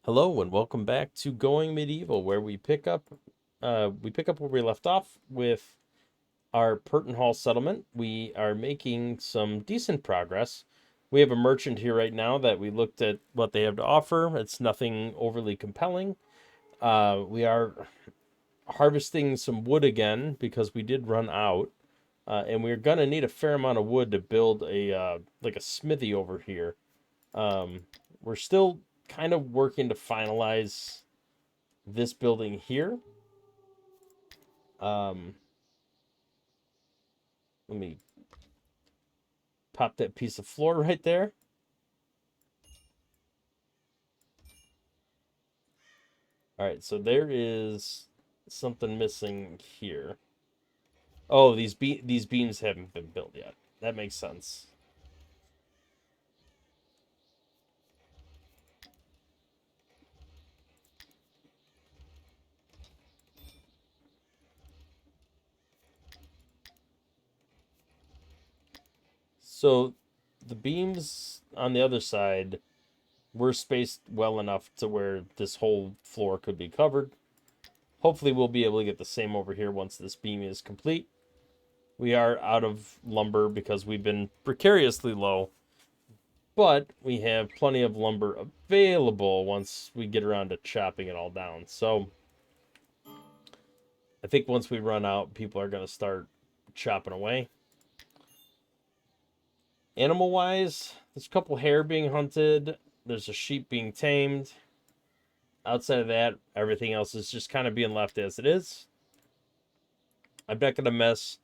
Hello and welcome back to Going Medieval, where we pick up where we left off with our Pertenhall settlement. We are making some decent progress. We have a merchant here right now that we looked at what they have to offer. It's nothing overly compelling. We are harvesting some wood again because we did run out, and we're gonna need a fair amount of wood to build a like a smithy over here. Um, we're still kind of working to finalize this building here. Um, Let me pop that piece of floor right there. All right, so there is something missing here. Oh, these beams haven't been built yet. That makes sense. So the beams on the other side were spaced well enough to where this whole floor could be covered. Hopefully we'll be able to get the same over here once this beam is complete. We are out of lumber because we've been precariously low, but we have plenty of lumber available once we get around to chopping it all down. So I think once we run out, people are going to start chopping away. Animal wise, there's a couple hare being hunted, there's a sheep being tamed. Outside of that, everything else is just kind of being left as it is. I'm not going to mess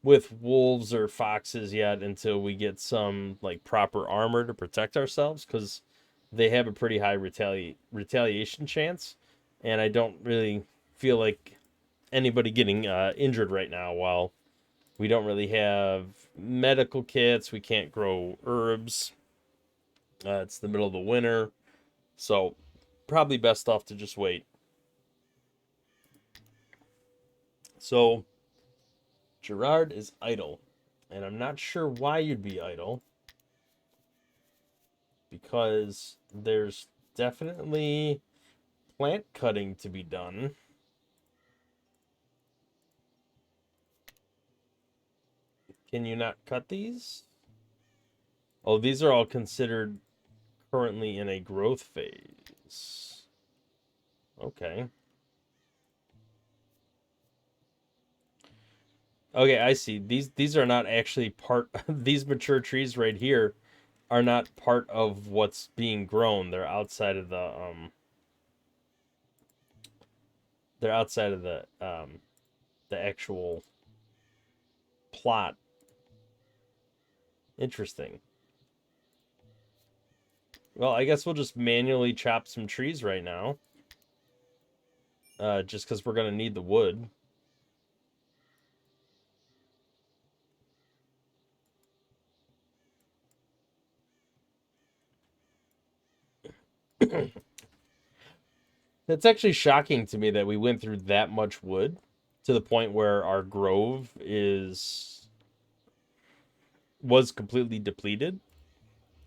with wolves or foxes yet until we get some like proper armor to protect ourselves, because they have a pretty high retaliation chance, and I don't really feel like anybody getting injured right now. While we don't really have medical kits, we can't grow herbs. It's the middle of the winter, so probably best off to just wait. So Gerard is idle, and I'm not sure why you'd be idle, because there's definitely plant cutting to be done. Can you not cut these? Oh, these are all considered currently in a growth phase. Okay. Okay, I see. These are not actually part these mature trees right here are not part of what's being grown. They're outside of the actual plot. Interesting. Well, I guess we'll just manually chop some trees right now. Just because we're gonna need the wood. It's actually shocking to me that we went through that much wood to the point where our grove is was completely depleted.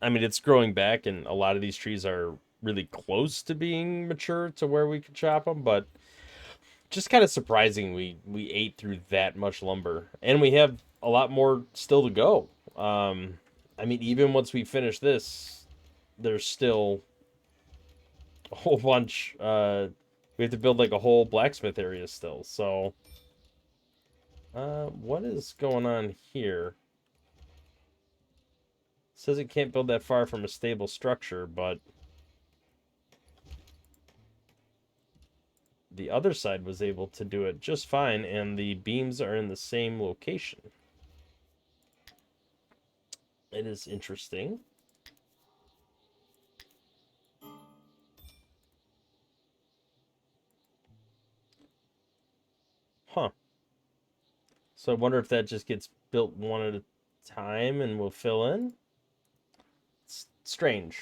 I mean, it's growing back, and a lot of these trees are really close to being mature to where we could chop them, but just kind of surprising we ate through that much lumber, and we have a lot more still to go. I mean, even once we finish this, there's still a whole bunch. We have to build like a whole blacksmith area still. So, what is going on here? It says it can't build that far from a stable structure, but the other side was able to do it just fine, and the beams are in the same location. It is interesting. Huh. So I wonder if that just gets built one at a time and will fill in. It's strange.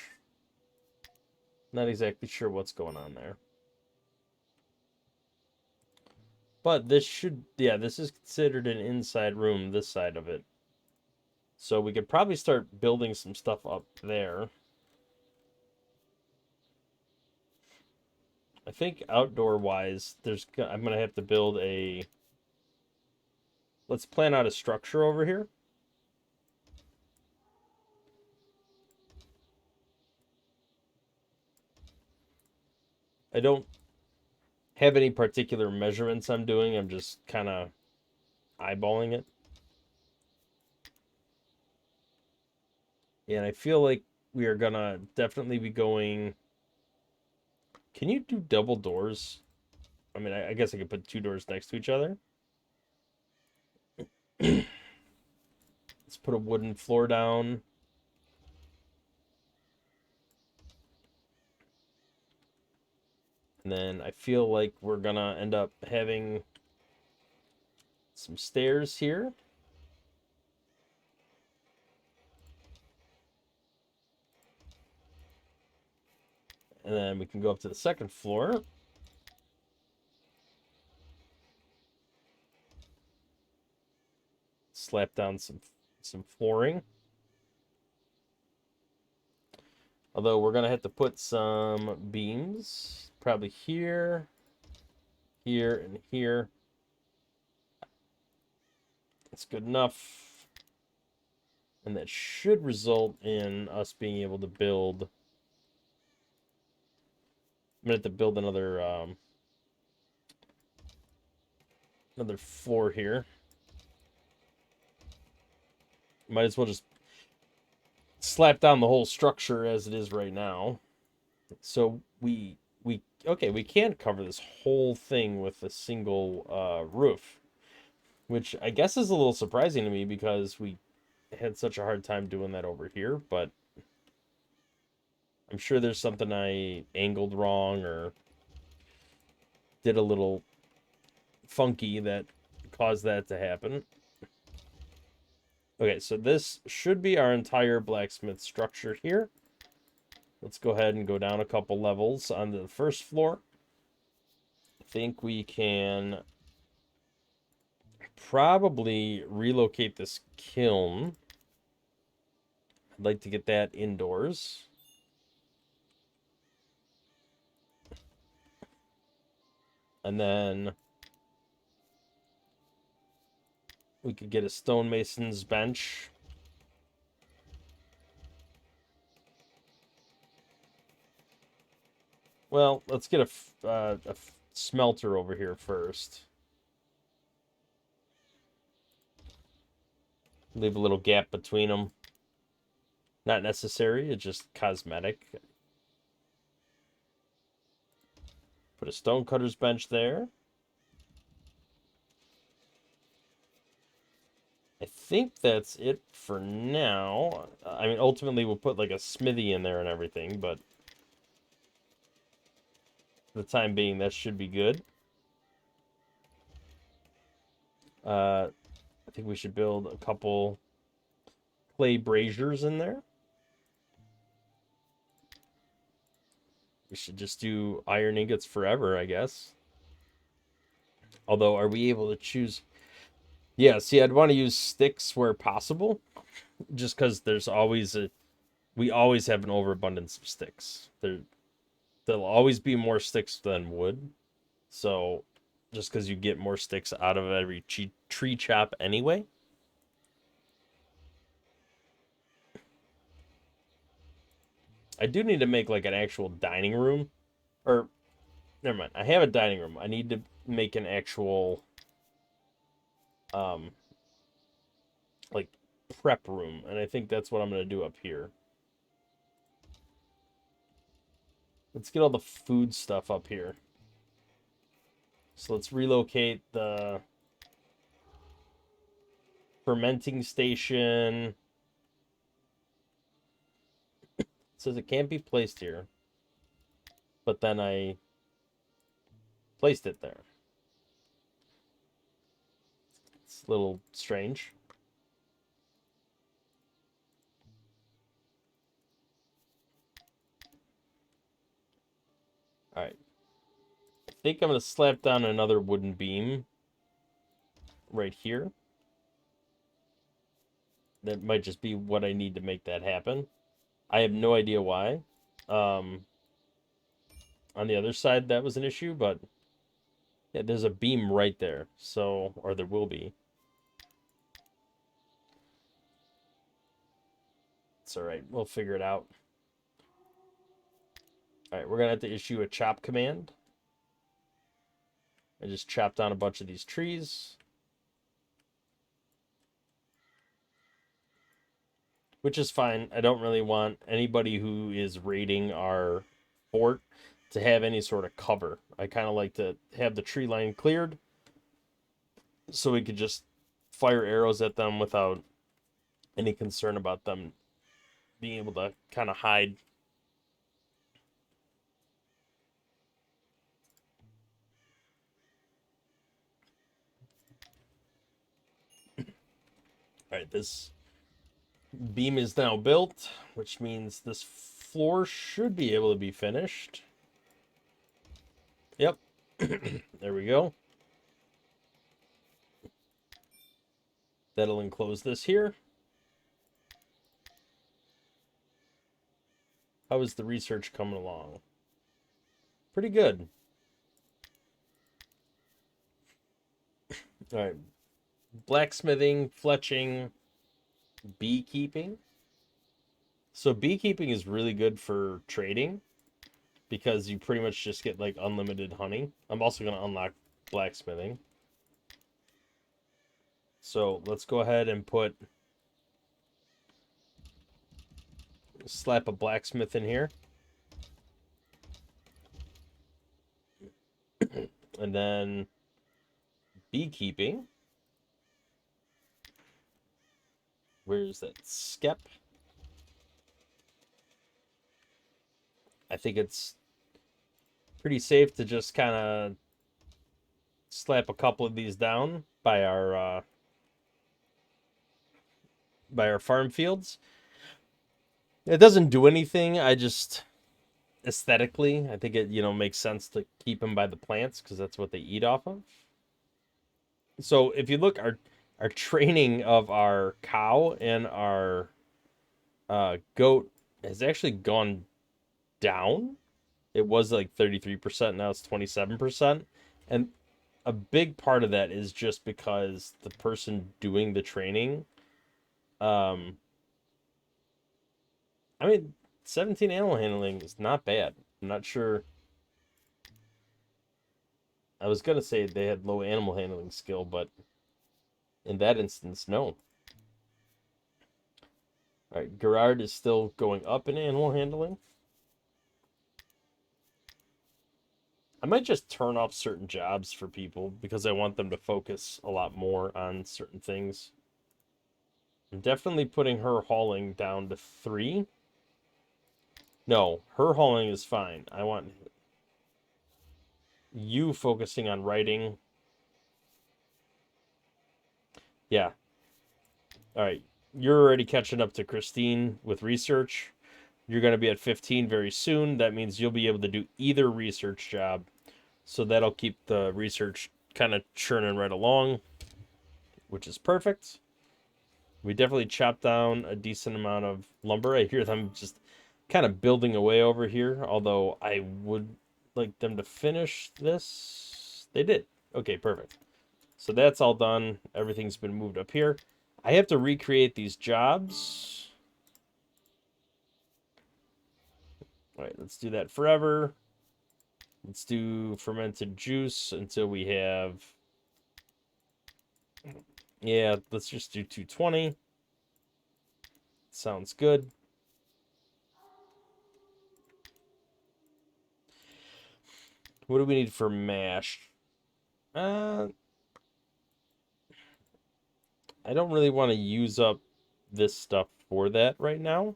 Not exactly sure what's going on there. But this should, yeah, this is considered an inside room, this side of it. So we could probably start building some stuff up there. I think outdoor-wise, I'm going to have to build a... Let's plan out a structure over here. I don't have any particular measurements I'm doing. I'm just kind of eyeballing it. Yeah, and I feel like we are going to definitely be going... Can you do double doors? I mean, I guess I could put 2 doors next to each other. Let's put a wooden floor down. And then I feel like we're gonna end up having some stairs here. And then we can go up to the second floor. Slap down some flooring. Although we're gonna have to put some beams, probably here, here, and here. That's good enough. And that should result in us being able to build... I'm gonna have to build another floor here. Might as well just slap down the whole structure as it is right now. So we can't cover this whole thing with a single roof, which I guess is a little surprising to me because we had such a hard time doing that over here, but I'm sure there's something I angled wrong or did a little funky that caused that to happen. Okay, so this should be our entire blacksmith structure here. Let's go ahead and go down a couple levels onto the first floor. I think we can probably relocate this kiln. I'd like to get that indoors. And then we could get a stonemason's bench. Well, let's get a smelter over here first. Leave a little gap between them. Not necessary, it's just cosmetic. Put a stonecutter's bench there. I think that's it for now. I mean, ultimately we'll put like a smithy in there and everything, but for the time being, that should be good. I think we should build a couple clay braziers in there. We should just do iron ingots forever, I guess. Although, are we able to choose? Yeah, see, I'd want to use sticks where possible, just because there's always we always have an overabundance of sticks. There'll always be more sticks than wood. So, just because you get more sticks out of every tree chop anyway. I do need to make like an actual dining room. Or, never mind. I have a dining room. I need to make an actual, like, prep room. And I think that's what I'm going to do up here. Let's get all the food stuff up here. So let's relocate the fermenting station. It says it can't be placed here. But then I placed it there. It's a little strange. Alright. I think I'm going to slap down another wooden beam right here. That might just be what I need to make that happen. I have no idea why. on the other side that was an issue, but yeah, there's a beam right there. So, or there will be. It's all right. We'll figure it out. All right, we're going to have to issue a chop command. I just chopped down a bunch of these trees. Which is fine. I don't really want anybody who is raiding our fort to have any sort of cover. I kind of like to have the tree line cleared so we could just fire arrows at them without any concern about them being able to kind of hide. All right, this beam is now built, which means this floor should be able to be finished. Yep. There we go. That'll enclose this here. How is the research coming along? Pretty good. All right. Blacksmithing, fletching, beekeeping. So beekeeping is really good for trading because you pretty much just get like unlimited honey. I'm also going to unlock blacksmithing. So let's go ahead and slap a blacksmith in here. And then beekeeping. Where's that skep? I think it's pretty safe to just kind of slap a couple of these down by our farm fields. It doesn't do anything. I just aesthetically, I think it makes sense to keep them by the plants because that's what they eat off of. So if you look, our training of our cow and our goat has actually gone down. It was like 33%, now it's 27%. And a big part of that is just because the person doing the training, I mean, 17 animal handling is not bad. I'm not sure. I was going to say they had low animal handling skill, but in that instance, no. All right, Gerard is still going up in animal handling. I might just turn off certain jobs for people because I want them to focus a lot more on certain things. I'm definitely putting her hauling down to 3. No, her hauling is fine. I want you focusing on writing. Yeah. All right. You're already catching up to Christine with research. You're going to be at 15 very soon. That means you'll be able to do either research job. So that'll keep the research kind of churning right along, which is perfect. We definitely chopped down a decent amount of lumber. I hear them just kind of building away over here, although I would like them to finish this. They did. Okay, perfect. So that's all done. Everything's been moved up here. I have to recreate these jobs. All right, let's do that forever. Let's do fermented juice until we have... Yeah, let's just do 220. Sounds good. What do we need for mash? I don't really want to use up this stuff for that right now.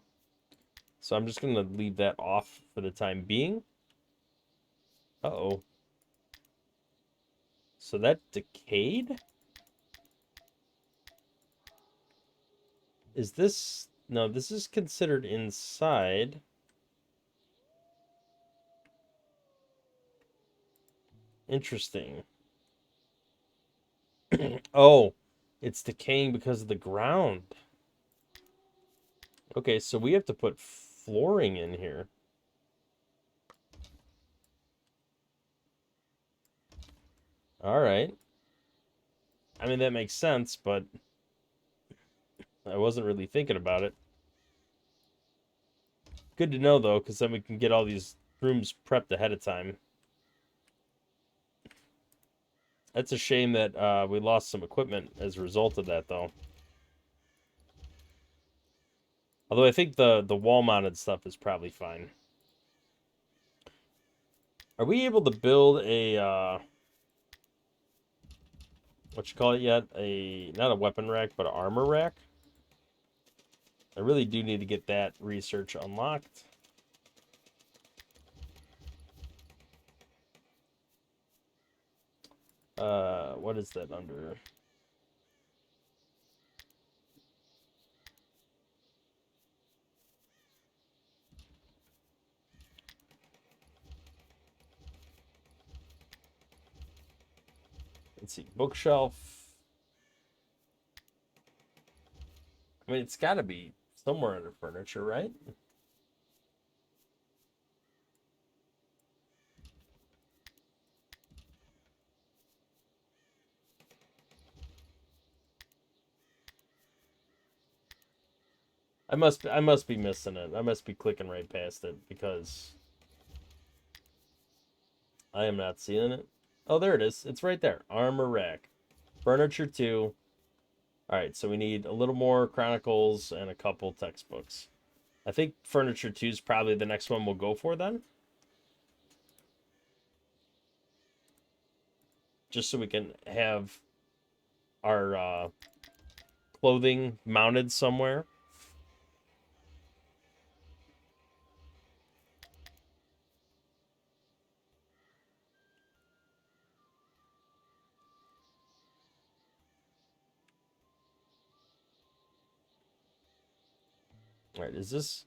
So I'm just going to leave that off for the time being. Uh-oh. So that decayed? Is this... No, this is considered inside. Interesting. Oh, it's decaying because of the ground. Okay, so we have to put flooring in here. All right. I mean, that makes sense, but I wasn't really thinking about it. Good to know, though, because then we can get all these rooms prepped ahead of time. That's a shame that we lost some equipment as a result of that, though. Although I think the wall-mounted stuff is probably fine. Are we able to build a what you call it yet? Not a weapon rack, but an armor rack? I really do need to get that research unlocked. What is that under? Let's see, bookshelf. I mean, it's got to be somewhere under furniture, right? I must be missing it. I must be clicking right past it because I am not seeing it. Oh, there it is. It's right there. Armor rack. Furniture 2. All right, so we need a little more Chronicles and a couple textbooks. I think Furniture 2 is probably the next one we'll go for then. Just so we can have our clothing mounted somewhere. All right, is this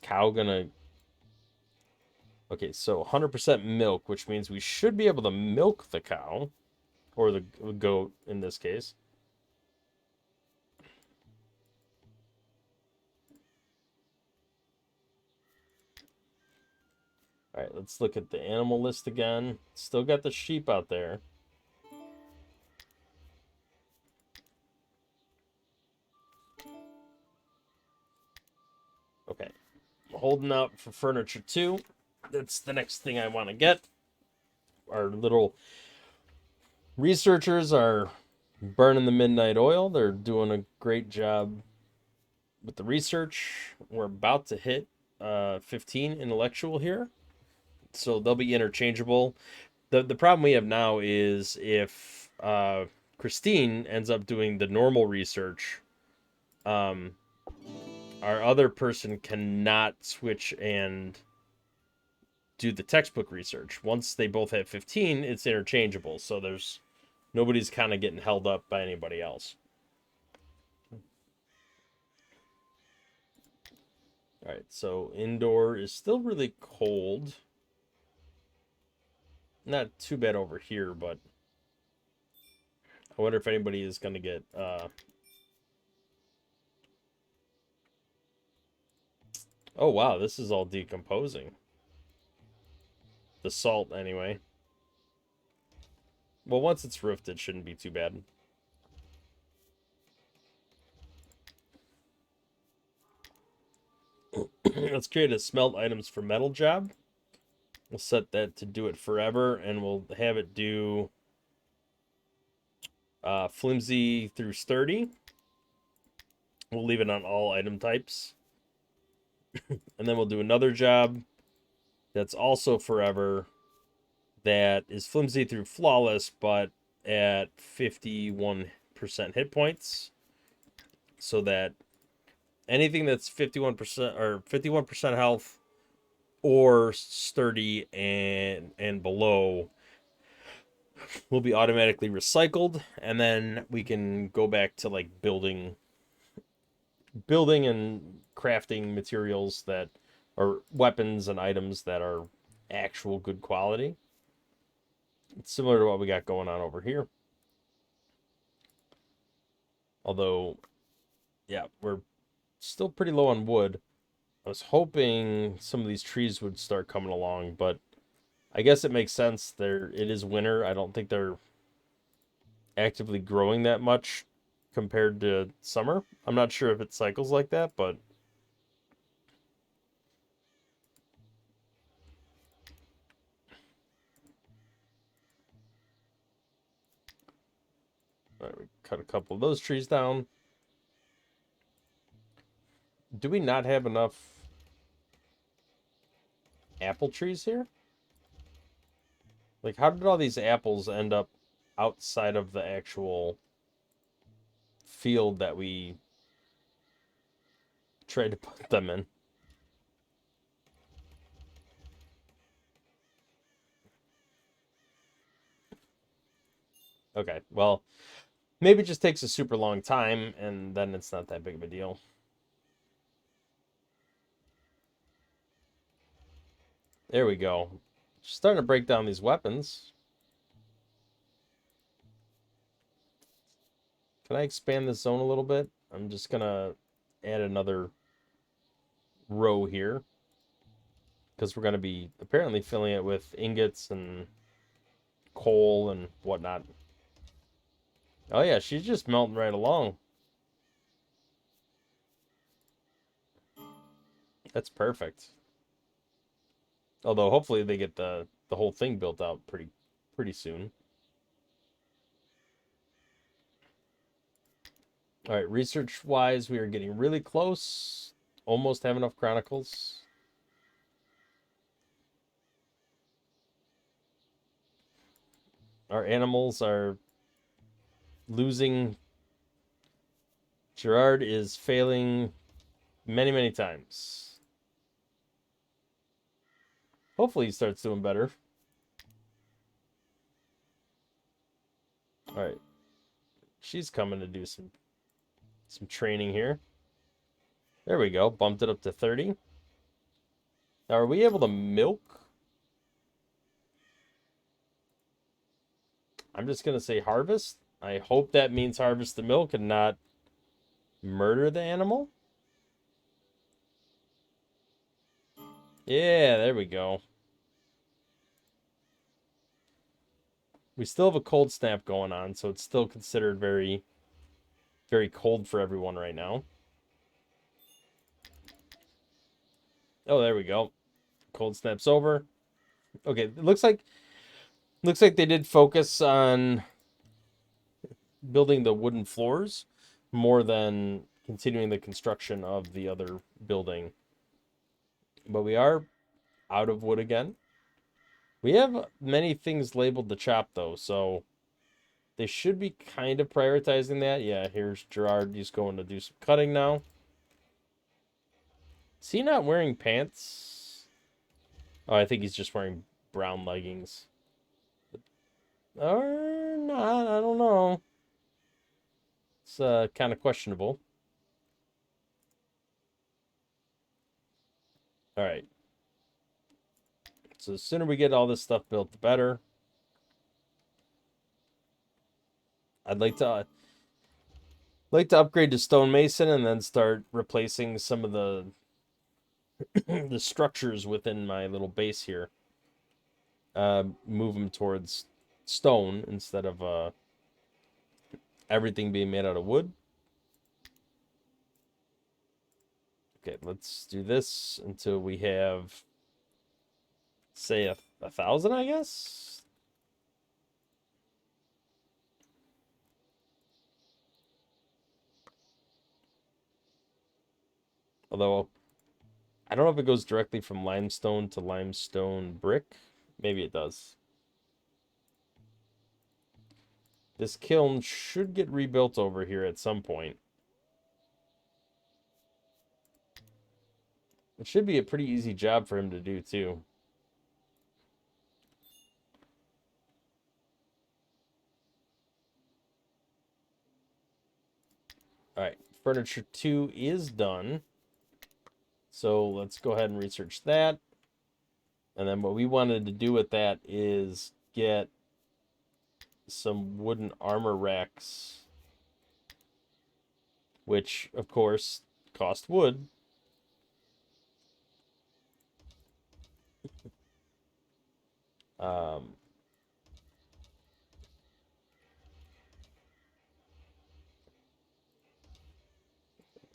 cow gonna... Okay, so 100% milk, which means we should be able to milk the cow, or the goat in this case. All right, let's look at the animal list again. Still got the sheep out there. Okay, holding out for Furniture 2. That's the next thing I want to get. Our little researchers are burning the midnight oil. They're doing a great job with the research. We're about to hit 15 intellectual here, so they'll be interchangeable. The problem we have now is if Christine ends up doing the normal research, our other person cannot switch and do the textbook research. Once they both have 15, it's interchangeable. So nobody's kind of getting held up by anybody else. All right, so indoor is still really cold. Not too bad over here, but I wonder if anybody is going to get... Oh, wow, this is all decomposing. The salt, anyway. Well, once it's roofed, it shouldn't be too bad. Let's create a smelt items for metal job. We'll set that to do it forever, and we'll have it do flimsy through sturdy. We'll leave it on all item types. And then we'll do another job that's also forever, that is flimsy through flawless, but at 51% hit points. So that anything that's 51% or 51% health or sturdy and below will be automatically recycled, and then we can go back to like building and crafting materials that are weapons and items that are actual good quality. It's similar to what we got going on over here. Although, yeah, we're still pretty low on wood. I was hoping some of these trees would start coming along, but I guess it makes sense. It is winter. I don't think they're actively growing that much compared to summer. I'm not sure if it cycles like that, but all right, we cut a couple of those trees down. Do we not have enough apple trees here? Like, how did all these apples end up outside of the actual field that we tried to put them in? Okay, well, maybe it just takes a super long time, and then it's not that big of a deal. There we go. Starting to break down these weapons. Can I expand this zone a little bit? I'm just gonna add another row here because we're gonna be apparently filling it with ingots and coal and whatnot. Oh yeah, she's just melting right along. That's perfect. Although hopefully they get the whole thing built out pretty soon. All right, research wise, we are getting really close. Almost have enough chronicles. Our animals are losing. Gerard is failing many times. Hopefully he starts doing better. All right. She's coming to do some training here. There we go. Bumped it up to 30. Now, are we able to milk? I'm just going to say harvest. I hope that means harvest the milk and not murder the animal. Yeah, there we go. We still have a cold snap going on, so it's still considered very, very cold for everyone right now. Oh, there we go. Cold snap's over. Okay, it looks like they did focus on building the wooden floors more than continuing the construction of the other building. But we are out of wood again. We have many things labeled to chop though, so they should be kind of prioritizing that. Yeah, here's Gerard. He's going to do some cutting now. Is he not wearing pants? Oh, I think he's just wearing brown leggings. Or not, I don't know. It's kind of questionable. All right. So the sooner we get all this stuff built, the better. I'd like to upgrade to stonemason and then start replacing some of the the structures within my little base here. Move them towards stone instead of everything being made out of wood. Okay, let's do this until we have, say, 1,000, I guess. Although I don't know if it goes directly from limestone to limestone brick. Maybe it does. This kiln should get rebuilt over here at some point. It should be a pretty easy job for him to do, too. All right, furniture 2 is done. So let's go ahead and research that. And then what we wanted to do with that is get some wooden armor racks, which, of course, cost wood. Um,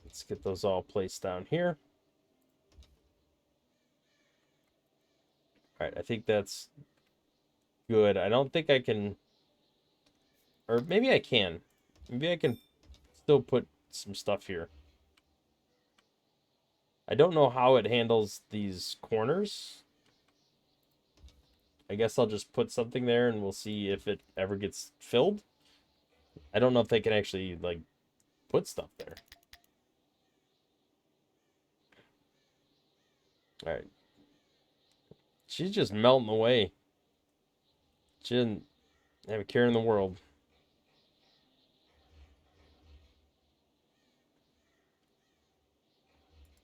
let's get those all placed down here. All right, I think that's good. I don't think I can, or maybe I can. Maybe I can still put some stuff here. I don't know how it handles these corners. I guess I'll just put something there and we'll see if it ever gets filled. I don't know if they can actually, like, put stuff there. All right. She's just melting away. She didn't have a care in the world.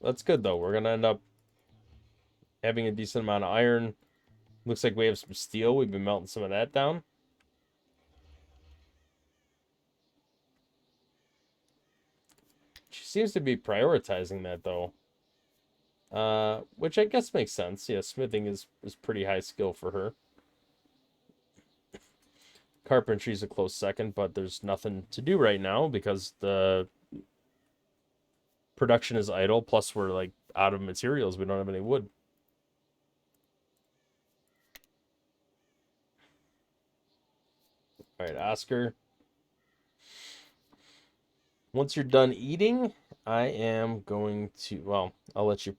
That's good, though. We're going to end up having a decent amount of iron. Looks like we have some steel. We've been melting some of that down. She seems to be prioritizing that, though. Which I guess makes sense. Yeah, smithing is pretty high skill for her. Carpentry's a close second, but there's nothing to do right now because the production is idle. Plus, we're like out of materials. We don't have any wood. All right, Oscar. Once you're done eating, I am going to, well, I'll let you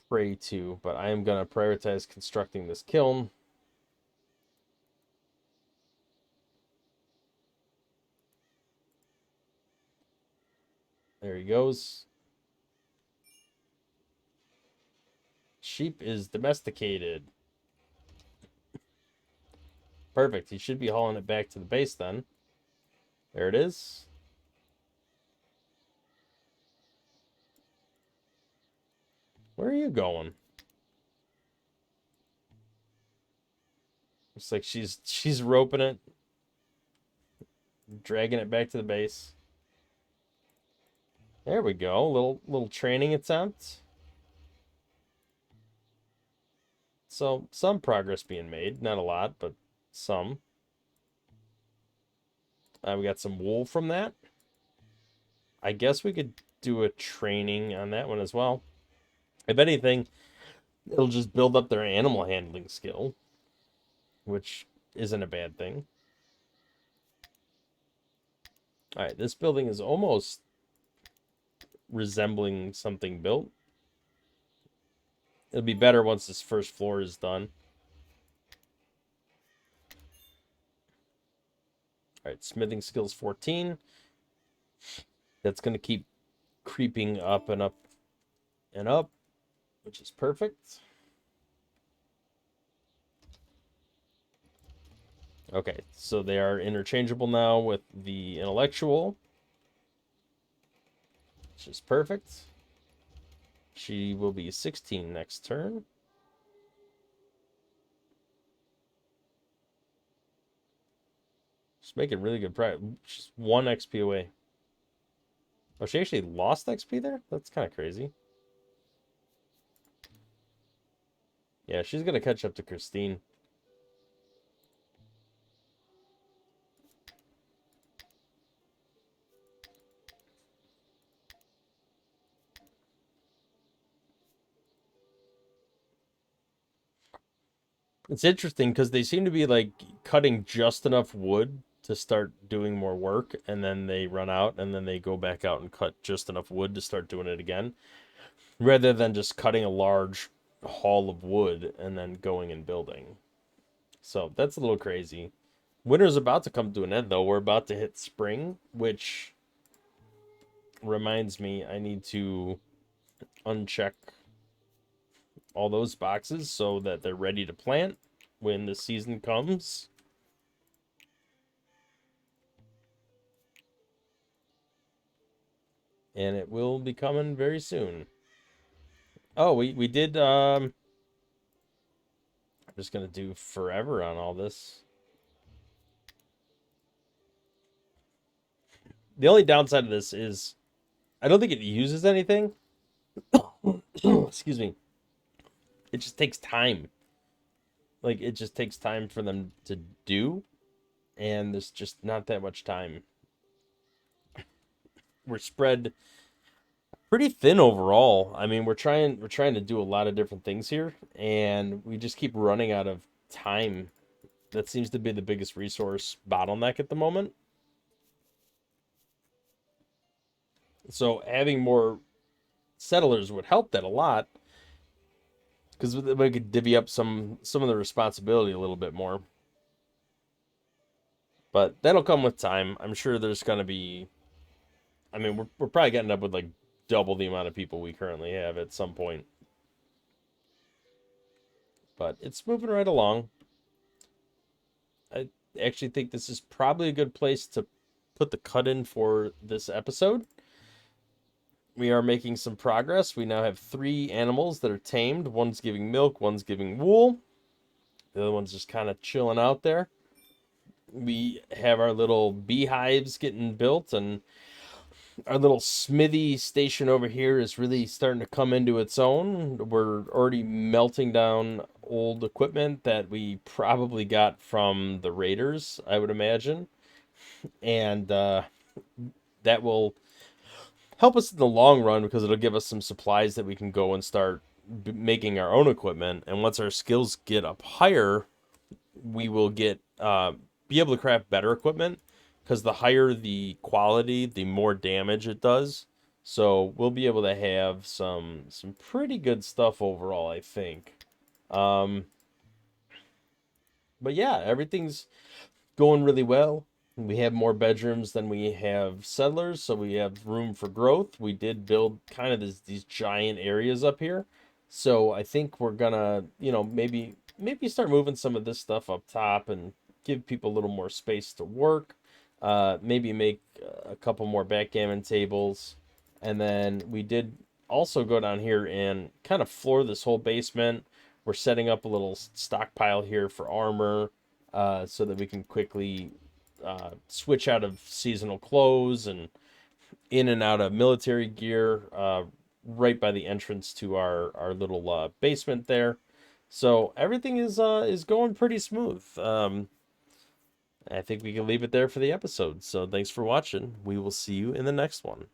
pray too, but I am going to prioritize constructing this kiln. There he goes. Sheep is domesticated. Perfect. He should be hauling it back to the base then. There it is. Where are you going? Looks like she's roping it, dragging it back to the base. There we go. Little training attempt. So some progress being made. Not a lot, but some. We got some wool from that. I guess we could do a training on that one as well. If anything, it'll just build up their animal handling skill, which isn't a bad thing. All right, this building is almost resembling something built. It'll be better once this first floor is done. All right, smithing skills 14. That's going to keep creeping up and up and up, which is perfect. Okay, so they are interchangeable now with the intellectual, which is perfect. She will be 16 next turn. She's making really good progress. She's 1 XP away. Oh, she actually lost XP there? That's kind of crazy. Yeah, she's going to catch up to Christine. It's interesting because they seem to be like cutting just enough wood to start doing more work, and then they run out, and then they go back out and cut just enough wood to start doing it again, rather than just cutting a large haul of wood and then going and building. So that's a little crazy. Winter's about to come to an end, though. We're about to hit spring, which reminds me I need to uncheck all those boxes so that they're ready to plant when the season comes. And it will be coming very soon. Oh, we did I'm just gonna do forever on all this. The only downside of this is I don't think it uses anything. Excuse me. It just takes time. Like, it just takes time for them to do, and there's just not that much time. We're spread pretty thin overall. I mean, we're trying to do a lot of different things here, and we just keep running out of time. That seems to be the biggest resource bottleneck at the moment. So having more settlers would help that a lot, because we could divvy up some of the responsibility a little bit more. But that'll come with time. I'm sure there's gonna be. I mean, we're probably getting up with like double the amount of people we currently have at some point. But it's moving right along. I actually think this is probably a good place to put the cut in for this episode. We are making some progress. We now have 3 animals that are tamed. One's giving milk, one's giving wool. The other one's just kind of chilling out there. We have our little beehives getting built, and our little Smithy station over here is really starting to come into its own. We're already melting down old equipment that we probably got from the Raiders, I would imagine. And that will help us in the long run because it'll give us some supplies that we can go and start making our own equipment. And once our skills get up higher, we will get be able to craft better equipment, because the higher the quality, the more damage it does. So we'll be able to have some pretty good stuff overall, I think. Um, but yeah, everything's going really well. We have more bedrooms than we have settlers, so we have room for growth. We did build kind of these giant areas up here. So I think we're gonna, maybe start moving some of this stuff up top and give people a little more space to work. Maybe make a couple more backgammon tables. And then we did also go down here and kind of floor this whole basement. We're setting up a little stockpile here for armor, so that we can quickly switch out of seasonal clothes and in and out of military gear, right by the entrance to our little basement there. So everything is going pretty smooth. I think we can leave it there for the episode. So thanks for watching. We will see you in the next one.